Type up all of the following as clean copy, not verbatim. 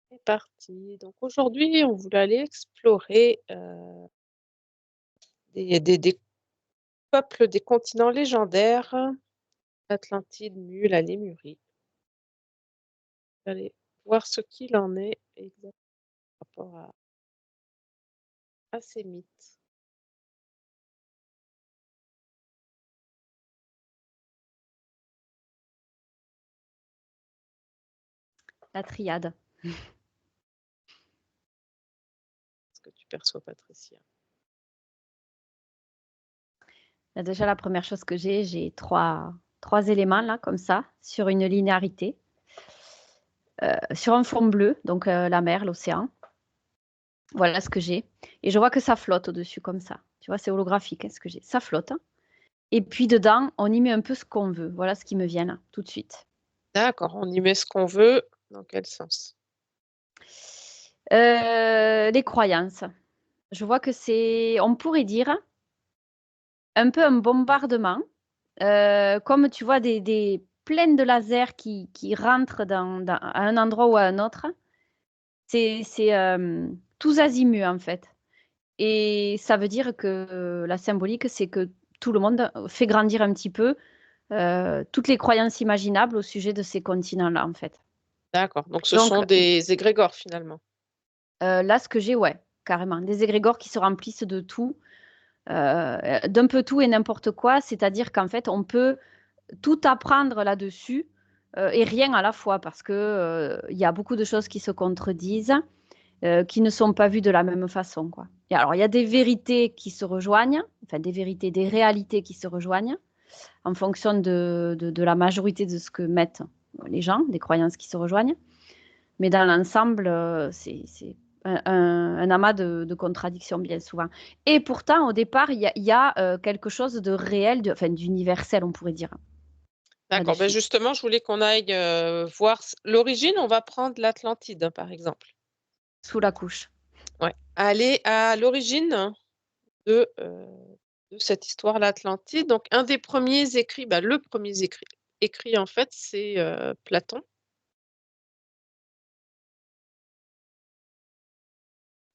C'est parti. Donc aujourd'hui, on voulait aller explorer, des peuples des continents légendaires, l'Atlantide nue, la Lémurie. Aller voir ce qu'il en est exactement par rapport à ces mythes. La triade. Ce que tu perçois, Patricia? Bah, déjà, la première chose que j'ai trois éléments là, comme ça, sur une linéarité, sur un fond bleu, donc la mer, l'océan. Voilà ce que j'ai. Et je vois que ça flotte au-dessus comme ça. Tu vois, c'est holographique, hein, ce que j'ai. Ça flotte, hein. Et puis dedans, on y met un peu ce qu'on veut. Voilà ce qui me vient là, tout de suite. D'accord, on y met ce qu'on veut. Dans quel sens? Les croyances. Je vois que c'est, on pourrait dire, un peu un bombardement. Comme tu vois des pleines de lasers qui rentrent à un endroit ou à un autre. C'est tous azimuts, en fait. Et ça veut dire que la symbolique, c'est que tout le monde fait grandir un petit peu toutes les croyances imaginables au sujet de ces continents-là, en fait. D'accord, donc ce Donc sont des égrégores finalement? là, ce que j'ai, ouais, carrément, des égrégores qui se remplissent de tout, d'un peu tout et n'importe quoi, c'est-à-dire qu'en fait, on peut tout apprendre là-dessus et rien à la fois parce que il y a beaucoup de choses qui se contredisent, qui ne sont pas vues de la même façon, quoi. Et alors, il y a des vérités qui se rejoignent, enfin des vérités, des réalités qui se rejoignent en fonction de la majorité de ce que mettent les gens, des croyances qui se rejoignent. Mais dans l'ensemble, c'est un amas de contradictions bien souvent. Et pourtant, au départ, il y a quelque chose de réel, enfin d'universel, on pourrait dire, D'accord, ben là-dessus. justement, je voulais qu'on aille, voir l'origine. On va prendre l'Atlantide, hein, par exemple. Sous la couche. Ouais, aller à l'origine de cette histoire, l'Atlantide. Donc un des premiers écrits, bah, le premier écrit en fait, c'est, Platon,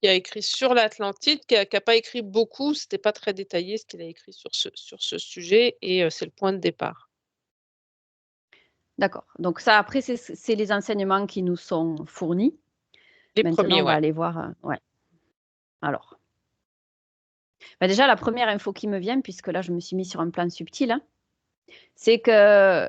qui a écrit sur l'Atlantide, qui a pas écrit beaucoup, c'était pas très détaillé ce qu'il a écrit sur ce sujet et c'est le point de départ. D'accord. Donc ça, après, c'est les enseignements qui nous sont fournis. Les Maintenant, premiers, on va ouais. aller voir. Ouais. Alors, bah, déjà, la première info qui me vient, puisque là, je me suis mis sur un plan subtil, hein, c'est que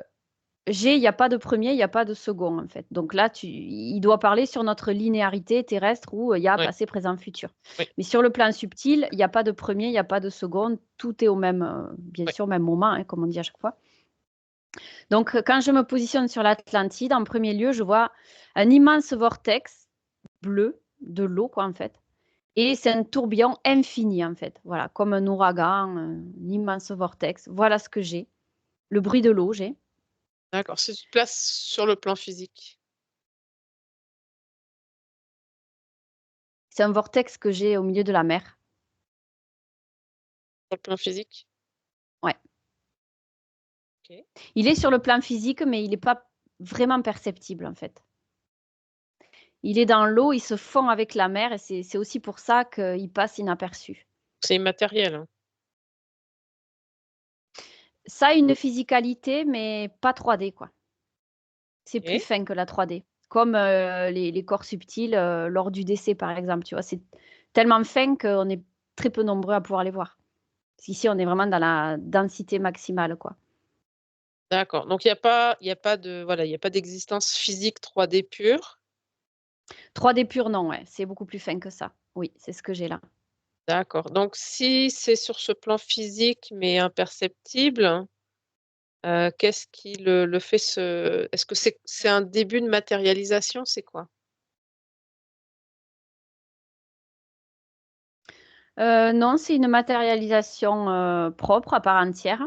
il n'y a pas de premier, il n'y a pas de second, en fait. Donc là, il doit parler sur notre linéarité terrestre où il y a Ouais, passé, présent, futur. oui, Mais sur le plan subtil, il n'y a pas de premier, il n'y a pas de second. Tout est au même, bien oui. sûr, même moment, hein, comme on dit à chaque fois. Donc, quand je me positionne sur l'Atlantide, en premier lieu, je vois un immense vortex bleu de l'eau, quoi, en fait. Et c'est un tourbillon infini, en fait. Voilà, comme un ouragan, un immense vortex. Voilà ce que j'ai. Le bruit de l'eau, j'ai. D'accord, si tu te places sur le plan physique. C'est un vortex que j'ai au milieu de la mer. Sur le plan physique? Ouais. OK. Il est sur le plan physique, mais il n'est pas vraiment perceptible, en fait. Il est dans l'eau, il se fond avec la mer et c'est aussi pour ça qu'il passe inaperçu. C'est immatériel, hein? Ça a une physicalité, mais pas 3D, quoi. C'est plus OK. fin que la 3D. Comme les corps subtils lors du décès, par exemple. Tu vois, c'est tellement fin qu'on est très peu nombreux à pouvoir les voir. Parce qu'ici, on est vraiment dans la densité maximale, quoi. D'accord, donc il y a pas de voilà, il y a pas d'existence physique 3D pure? 3D pur, non, ouais, c'est beaucoup plus fin que ça. Oui, c'est ce que j'ai là. D'accord, donc si c'est sur ce plan physique mais imperceptible, qu'est-ce qui le fait se est-ce que c'est un début de matérialisation? C'est quoi? Non, c'est une matérialisation, propre à part entière.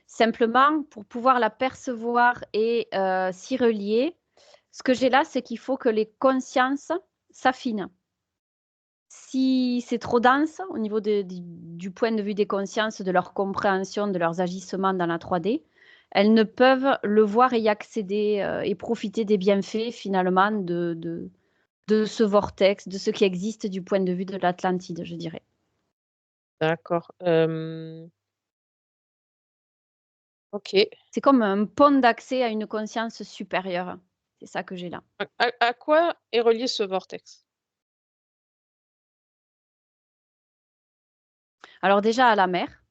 Simplement, pour pouvoir la percevoir et s'y relier, ce que j'ai là, c'est qu'il faut que les consciences s'affinent. Si c'est trop dense au niveau du point de vue des consciences, de leur compréhension, de leurs agissements dans la 3D, elles ne peuvent le voir et y accéder, et profiter des bienfaits finalement de ce vortex, de ce qui existe du point de vue de l'Atlantide, je dirais. D'accord. OK. C'est comme un pont d'accès à une conscience supérieure. C'est ça que j'ai là. À quoi est relié ce vortex? Alors déjà à la mer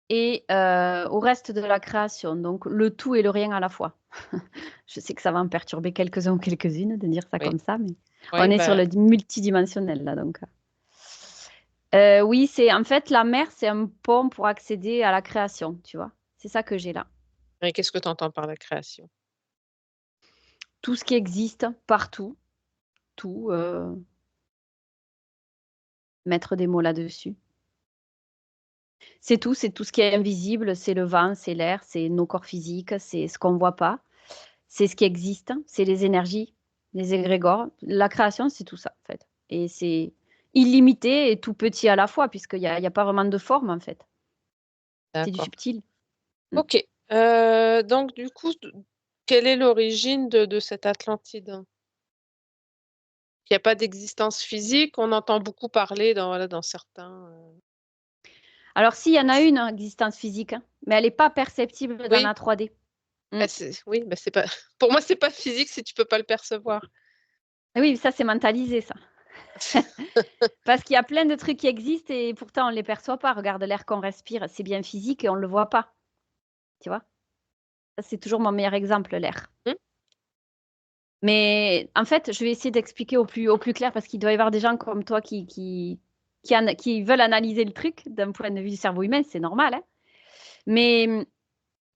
et au reste de la création, donc le tout et le rien à la fois. Je sais que ça va en perturber quelques-uns ou quelques-unes de dire ça Oui. comme ça, mais Oui, on est sur bah, le multidimensionnel là donc. Oui, c'est en fait la mer, c'est un pont pour accéder à la création, tu vois? C'est ça que j'ai là. et qu'est-ce que tu entends par la création? Tout ce qui existe partout, tout, mettre des mots là-dessus. C'est tout ce qui est invisible, c'est le vent, c'est l'air, c'est nos corps physiques, c'est ce qu'on voit pas, c'est ce qui existe, c'est les énergies, les égrégores. La création, c'est tout ça, en fait. Et c'est illimité et tout petit à la fois, puisqu'il y a pas vraiment de forme, en fait. C'est du D'accord. subtil. Mmh. OK. Donc du coup, quelle est l'origine de cette Atlantide? Il y a pas d'existence physique, on entend beaucoup parler dans, voilà, dans certains, Alors s'il y en a une, hein, existence physique, hein, mais elle est pas perceptible dans oui, la 3D. Mmh. bah, c'est pas pour moi, c'est pas physique si tu peux pas le percevoir. Oui, ça, c'est mentalisé, ça. Parce qu'il y a plein de trucs qui existent et pourtant on les perçoit pas. Regarde l'air qu'on respire, c'est bien physique et on le voit pas, tu vois? Ça, c'est toujours mon meilleur exemple, l'air. Mmh, Mais en fait, je vais essayer d'expliquer au plus clair parce qu'il doit y avoir des gens comme toi qui veulent analyser le truc d'un point de vue du cerveau humain, c'est normal, hein. Mais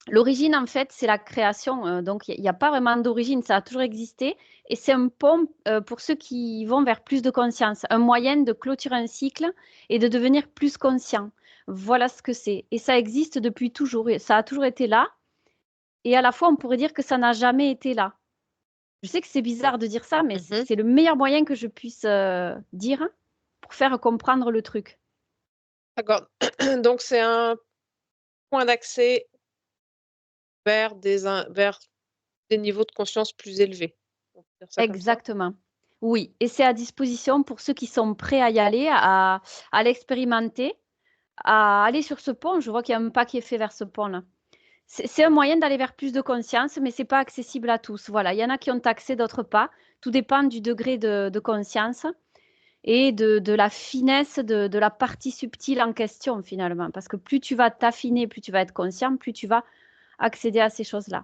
l'origine, en fait, c'est la création. Donc, il y a pas vraiment d'origine, ça a toujours existé. Et c'est un pont pour ceux qui vont vers plus de conscience, un moyen de clôturer un cycle et de devenir plus conscient. Voilà ce que c'est. Et ça existe depuis toujours. Et ça a toujours été là. Et à la fois, on pourrait dire que ça n'a jamais été là. Je sais que c'est bizarre de dire ça, mais mmh. c'est le meilleur moyen que je puisse dire pour faire comprendre le truc. D'accord. Donc c'est un point d'accès vers des niveaux de conscience plus élevés. On peut dire ça comme ça? Exactement. Oui, et c'est à disposition pour ceux qui sont prêts à y aller, à l'expérimenter, à aller sur ce pont. Je vois qu'il y a un pas qui est fait vers ce pont-là. C'est un moyen d'aller vers plus de conscience, mais c'est pas accessible à tous. Voilà, il y en a qui ont accès, d'autres pas. Tout dépend du degré de conscience et de la finesse de la partie subtile en question, finalement. Parce que plus tu vas t'affiner, plus tu vas être conscient, plus tu vas accéder à ces choses-là.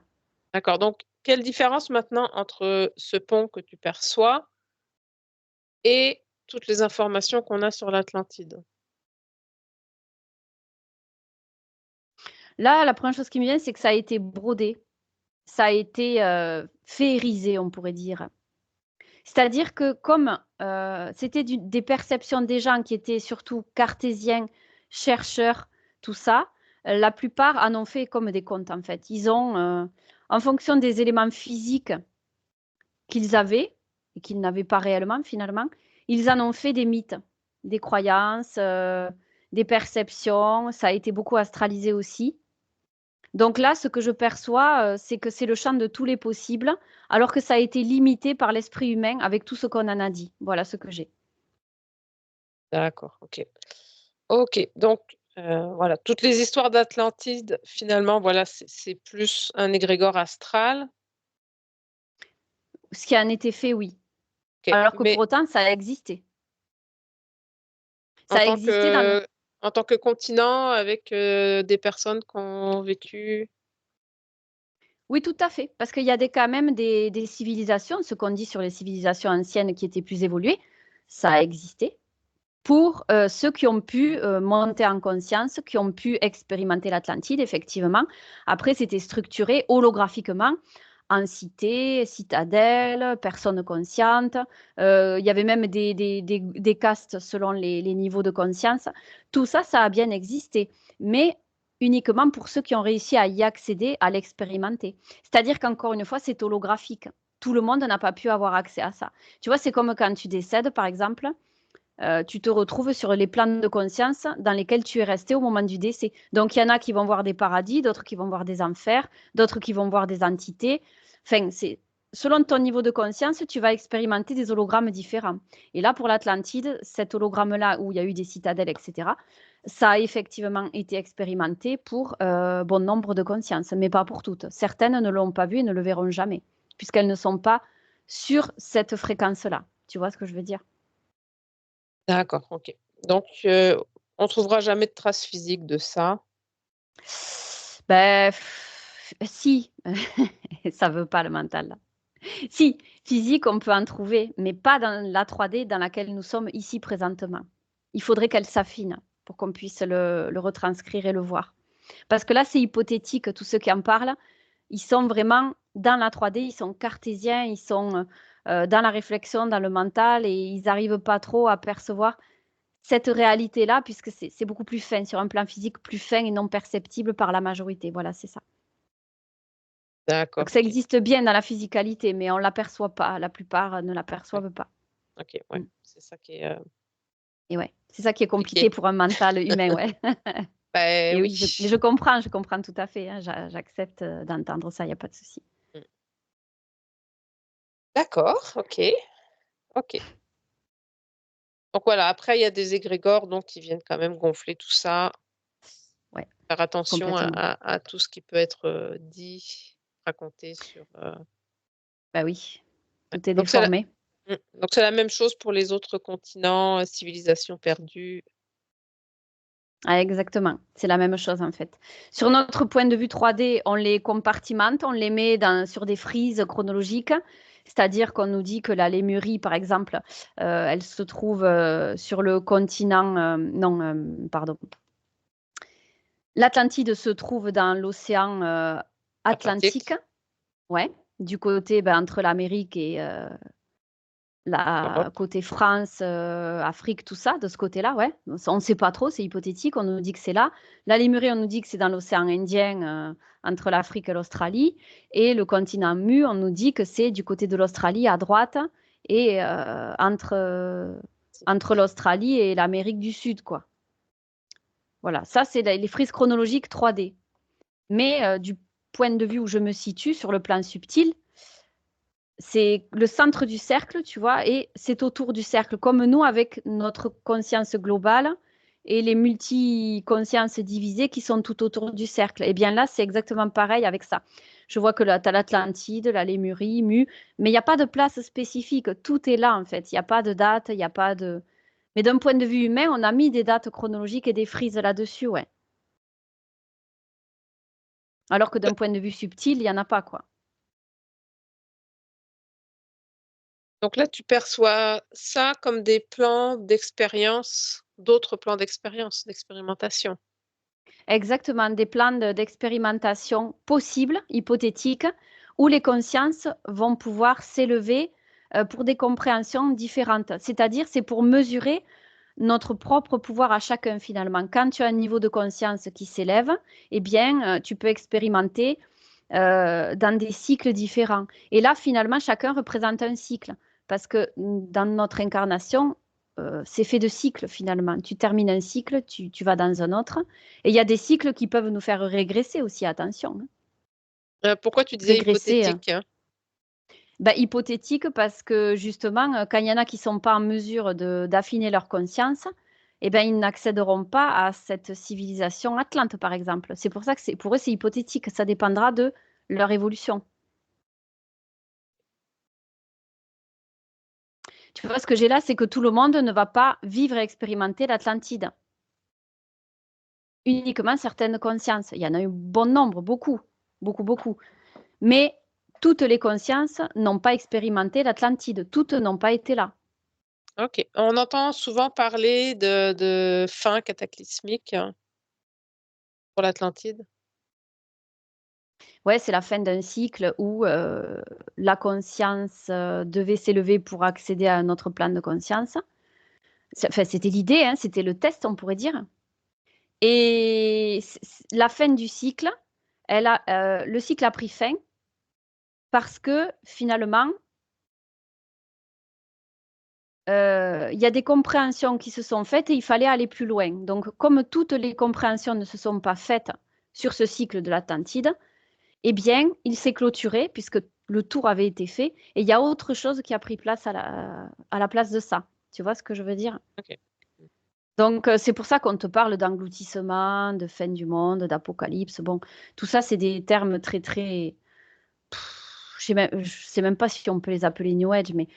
D'accord, donc quelle différence maintenant entre ce pont que tu perçois et toutes les informations qu'on a sur l'Atlantide? Là, la première chose qui me vient, c'est que ça a été brodé, ça a été féerisé, on pourrait dire. C'est-à-dire que comme c'était des perceptions des gens qui étaient surtout cartésiens, chercheurs, tout ça, la plupart en ont fait comme des contes en fait. Ils ont, en fonction des éléments physiques qu'ils avaient et qu'ils n'avaient pas réellement finalement, ils en ont fait des mythes, des croyances, des perceptions. Ça a été beaucoup astralisé aussi. Donc là, ce que je perçois, c'est que c'est le champ de tous les possibles, alors que ça a été limité par l'esprit humain avec tout ce qu'on en a dit. Voilà ce que j'ai. D'accord, OK. OK, donc voilà, toutes les histoires d'Atlantide, finalement, voilà, c'est plus un égrégore astral. Ce qui en était fait, oui. OK, Alors que pour mais autant, ça a existé. en Ça a tant existé dans le que en tant que continent avec, des personnes qui ont vécu. Oui, tout à fait, parce qu'il y a quand même des civilisations, ce qu'on dit sur les civilisations anciennes qui étaient plus évoluées, ça a existé. Pour ceux qui ont pu monter en conscience, qui ont pu expérimenter l'Atlantide, effectivement. Après, c'était structuré holographiquement en cité, citadelle, personnes conscientes. Il y avait même des castes selon les niveaux de conscience. Tout ça, ça a bien existé, mais uniquement pour ceux qui ont réussi à y accéder, à l'expérimenter. C'est-à-dire qu'encore une fois, c'est holographique. Tout le monde n'a pas pu avoir accès à ça. Tu vois, c'est comme quand tu décèdes, par exemple. Tu te retrouves sur les plans de conscience dans lesquels tu es resté au moment du décès. Donc, il y en a qui vont voir des paradis, d'autres qui vont voir des enfers, d'autres qui vont voir des entités. Enfin, selon ton niveau de conscience, tu vas expérimenter des hologrammes différents. Et là, pour l'Atlantide, cet hologramme-là, où il y a eu des citadelles, etc., ça a effectivement été expérimenté pour bon nombre de consciences, mais pas pour toutes. Certaines ne l'ont pas vu et ne le verront jamais, puisqu'elles ne sont pas sur cette fréquence-là. Tu vois ce que je veux dire? D'accord, OK. Donc, on trouvera jamais de traces physiques de ça? Ben, si, ça veut pas le mental là. Si, physique, on peut en trouver, mais pas dans la 3D dans laquelle nous sommes ici présentement. Il faudrait qu'elle s'affine pour qu'on puisse le retranscrire et le voir. Parce que là, c'est hypothétique, tous ceux qui en parlent, ils sont vraiment dans la 3D, ils sont cartésiens, ils sont dans la réflexion, dans le mental, et ils n'arrivent pas trop à percevoir cette réalité-là, puisque c'est beaucoup plus fin, sur un plan physique plus fin et non perceptible par la majorité. Voilà, c'est ça. D'accord, Donc ça OK. existe bien dans la physicalité, mais on ne l'aperçoit pas. La plupart ne Ouais, l'aperçoivent pas. OK, ouais. Mm. C'est ça qui est, Et ouais, c'est ça qui est compliqué. compliqué pour un mental humain, ouais. Bah, Et oui. oui, mais je comprends tout à fait, hein, j'accepte d'entendre ça, il n'y a pas de souci. Mmh. D'accord, OK, OK. Donc voilà, après il y a des égrégores donc qui viennent quand même gonfler tout ça. Ouais, Faire attention à complètement. tout ce qui peut être, dit, raconté sur, Bah oui, ouais. tout est déformé. Donc c'est la même chose pour les autres continents, civilisations perdues. Ah, exactement, c'est la même chose en fait. Sur notre point de vue 3D, on les compartimente, on les met sur des frises chronologiques, c'est-à-dire qu'on nous dit que la Lémurie, par exemple, elle se trouve sur le continent, non, pardon, l'Atlantide se trouve dans l'océan Atlantique, Atlantique, ouais, du côté ben, entre l'Amérique et la Europe. côté France, Afrique, tout ça, de ce côté-là, ouais. On ne sait pas trop, c'est hypothétique, on nous dit que c'est là. La Lémurie, on nous dit que c'est dans l'océan Indien, entre l'Afrique et l'Australie. Et le continent Mu, on nous dit que c'est du côté de l'Australie à droite et entre l'Australie et l'Amérique du Sud, quoi. Voilà, ça, c'est les frises chronologiques 3D. Mais du point de vue où je me situe sur le plan subtil, c'est le centre du cercle, tu vois, et c'est autour du cercle, comme nous avec notre conscience globale et les multi-consciences divisées qui sont tout autour du cercle. Et bien là, c'est exactement pareil avec ça. Je vois que tu as l'Atlantide, la Lémurie, Mu, mais il n'y a pas de place spécifique. Tout est là, en fait. Il n'y a pas de date, il n'y a pas de... Mais d'un point de vue humain, on a mis des dates chronologiques et des frises là-dessus, ouais. Alors que d'un point de vue subtil, il n'y en a pas, quoi. Donc là, tu perçois ça comme des plans d'expérience, d'autres plans d'expérience, d'expérimentation? Exactement, des plans d'expérimentation possibles, hypothétiques, où les consciences vont pouvoir s'élever pour des compréhensions différentes. C'est-à-dire, c'est pour mesurer notre propre pouvoir à chacun finalement. Quand tu as un niveau de conscience qui s'élève, eh bien, tu peux expérimenter dans des cycles différents. Et là, finalement, chacun représente un cycle. Parce que dans notre incarnation, c'est fait de cycles finalement. Tu termines un cycle, tu vas dans un autre. Et il y a des cycles qui peuvent nous faire régresser aussi, attention, hein. Pourquoi tu disais Régresser, hypothétique, hein? bah, hypothétique parce que justement, quand il y en a qui ne sont pas en mesure d'affiner leur conscience, eh ben, ils n'accéderont pas à cette civilisation atlante, par exemple. C'est pour ça que pour eux, c'est hypothétique. Ça dépendra de leur évolution. Tu vois, ce que j'ai là, c'est que tout le monde ne va pas vivre et expérimenter l'Atlantide. Uniquement certaines consciences. Il y en a eu bon nombre, beaucoup, beaucoup, beaucoup. Mais toutes les consciences n'ont pas expérimenté l'Atlantide. Toutes n'ont pas été là. OK. On entend souvent parler de fin cataclysmique, hein, pour l'Atlantide. Ouais, c'est la fin d'un cycle où la conscience devait s'élever pour accéder à un autre plan de conscience. Enfin, c'était l'idée, hein, c'était le test, on pourrait dire. Et la fin du cycle, le cycle a pris fin parce que finalement, il y a des compréhensions qui se sont faites et il fallait aller plus loin. Donc, comme toutes les compréhensions ne se sont pas faites sur ce cycle de l'Atlantide, eh bien, il s'est clôturé puisque Le tour avait été fait et il y a autre chose qui a pris place à la place de ça. Tu vois ce que je veux dire? OK. Donc, c'est pour ça qu'on te parle d'engloutissement, de fin du monde, d'apocalypse. Bon, tout ça, c'est des termes très, très. Je sais même pas si on peut les appeler New Age, mais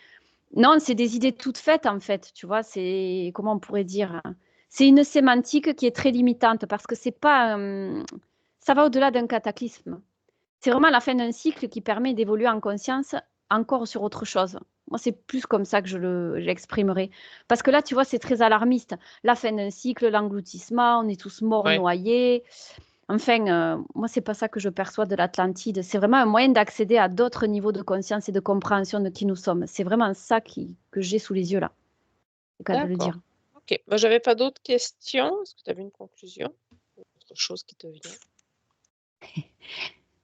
non, c'est des idées toutes faites, en fait. Tu vois, c'est. Comment on pourrait dire? C'est une sémantique qui est très limitante parce que c'est pas. Ça va au-delà d'un cataclysme. C'est vraiment la fin d'un cycle qui permet d'évoluer en conscience encore sur autre chose. Moi, c'est plus comme ça que j'exprimerai. Parce que là, tu vois, c'est très alarmiste. La fin d'un cycle, l'engloutissement, on est tous morts, Ouais, noyés. Enfin, moi, c'est pas ça que je perçois de l'Atlantide. C'est vraiment un moyen d'accéder à d'autres niveaux de conscience et de compréhension de qui nous sommes. C'est vraiment ça que j'ai sous les yeux là. C'est le cas de le d'accord. dire. OK. Moi, j'avais pas d'autres questions. Est-ce que tu avais une conclusion? Autre chose qui te vient?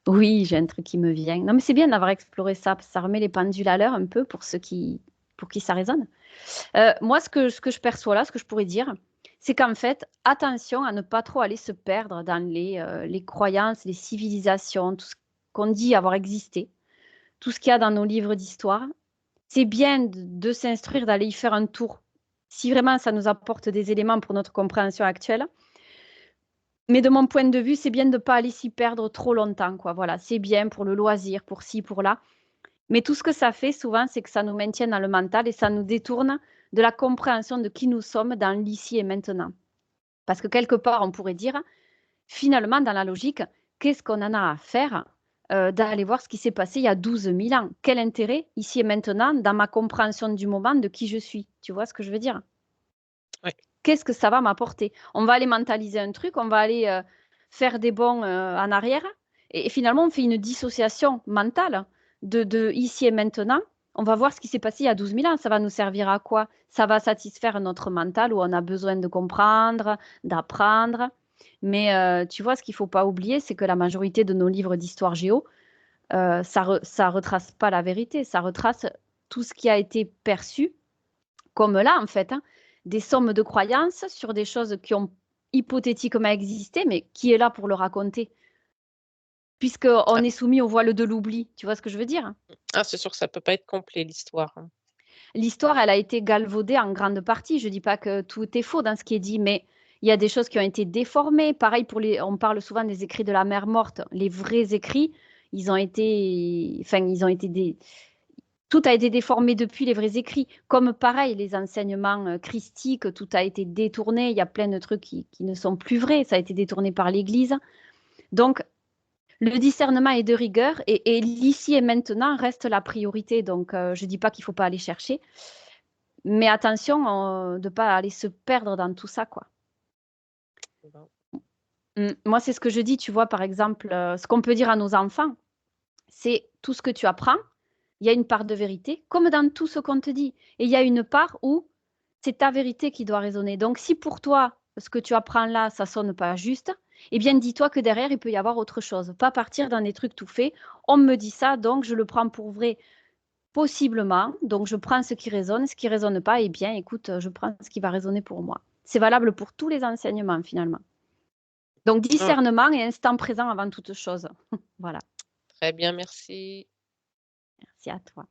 Oui, j'ai un truc qui me vient. Non, mais c'est bien d'avoir exploré ça, parce que ça remet les pendules à l'heure un peu pour qui ça résonne. Moi, ce que je perçois là, ce que je pourrais dire, c'est qu'en fait, attention à ne pas trop aller se perdre dans les croyances, les civilisations, tout ce qu'on dit avoir existé, tout ce qu'il y a dans nos livres d'histoire. C'est bien de s'instruire, d'aller y faire un tour, si vraiment ça nous apporte des éléments pour notre compréhension actuelle. Mais de mon point de vue, c'est bien de ne pas aller s'y perdre trop longtemps, quoi. Voilà, c'est bien pour le loisir, pour ci, pour là. Mais tout ce que ça fait souvent, c'est que ça nous maintient dans le mental et ça nous détourne de la compréhension de qui nous sommes dans l'ici et maintenant. Parce que quelque part, on pourrait dire, finalement, dans la logique, qu'est-ce qu'on en a à faire d'aller voir ce qui s'est passé il y a 12 000 ans? Quel intérêt, ici et maintenant, dans ma compréhension du moment de qui je suis? Tu vois ce que je veux dire? Ouais. Qu'est-ce que ça va m'apporter? On va aller mentaliser un truc, on va aller faire des bons en arrière, et finalement, on fait une dissociation mentale de ici et maintenant. On va voir ce qui s'est passé il y a 12 000 ans. Ça va nous servir à quoi? Ça va satisfaire notre mental où on a besoin de comprendre, d'apprendre. Mais tu vois, ce qu'il ne faut pas oublier, c'est que la majorité de nos livres d'histoire géo, ça retrace pas la vérité, ça retrace tout ce qui a été perçu comme là, en fait, hein, des sommes de croyances sur des choses qui ont hypothétiquement existé, mais qui est là pour le raconter? Puisqu'on Ah est soumis au voile de l'oubli. Tu vois ce que je veux dire? ah, c'est sûr que ça peut pas être complet l'histoire, hein. L'histoire, elle a été galvaudée en grande partie. Je ne dis pas que tout est faux dans ce qui est dit, mais il y a des choses qui ont été déformées. Pareil on parle souvent des écrits de la mer morte. Les vrais écrits, ils ont été tout a été déformé depuis les vrais écrits. Comme pareil, les enseignements christiques, tout a été détourné. Il y a plein de trucs qui ne sont plus vrais. Ça a été détourné par l'Église. Donc, le discernement est de rigueur et l'ici et maintenant reste la priorité. Donc, je ne dis pas qu'il ne faut pas aller chercher, mais attention de ne pas aller se perdre dans tout ça, quoi. Bon. Moi, c'est ce que je dis, tu vois, par exemple, ce qu'on peut dire à nos enfants, c'est tout ce que tu apprends, il y a une part de vérité, comme dans tout ce qu'on te dit. Et il y a une part où c'est ta vérité qui doit résonner. Donc, si pour toi, ce que tu apprends là, ça sonne pas juste, eh bien, dis-toi que derrière, il peut y avoir autre chose. Pas partir dans des trucs tout faits. On me dit ça, donc je le prends pour vrai, possiblement. Donc, je prends ce qui résonne. Ce qui résonne pas, eh bien, écoute, je prends ce qui va résonner pour moi. C'est valable pour tous les enseignements, finalement. Donc, Ah, discernement et instant présent avant toute chose. Voilà. très bien, merci. Merci à toi.